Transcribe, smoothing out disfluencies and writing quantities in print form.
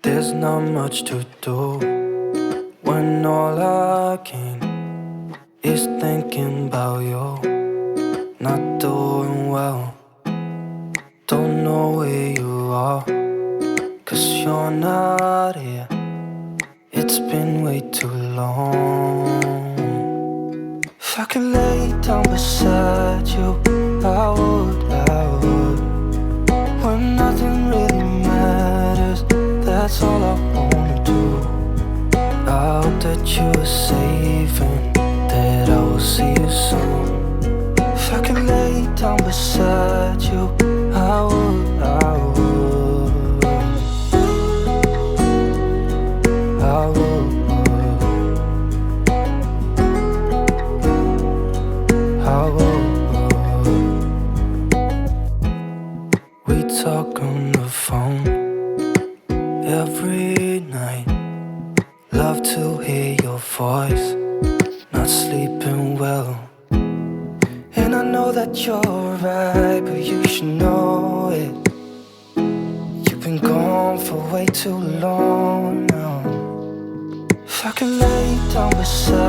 There's not much to do when all I can is thinking about you. Not doing well, don't know where you are, 'cause you're not here. It's been way too long. If I could lay down beside you, I would, I would. When nothing really matters, that's all I wanna do. I hope that you are safe and that I will see you soon. If I could lay down beside you, I would, I would, I would, I would. We talk on the phone every night. Love to hear your voice, not sleeping well. And I know that you're right, but you should know it. You've been gone for way too long now. If I could lay down beside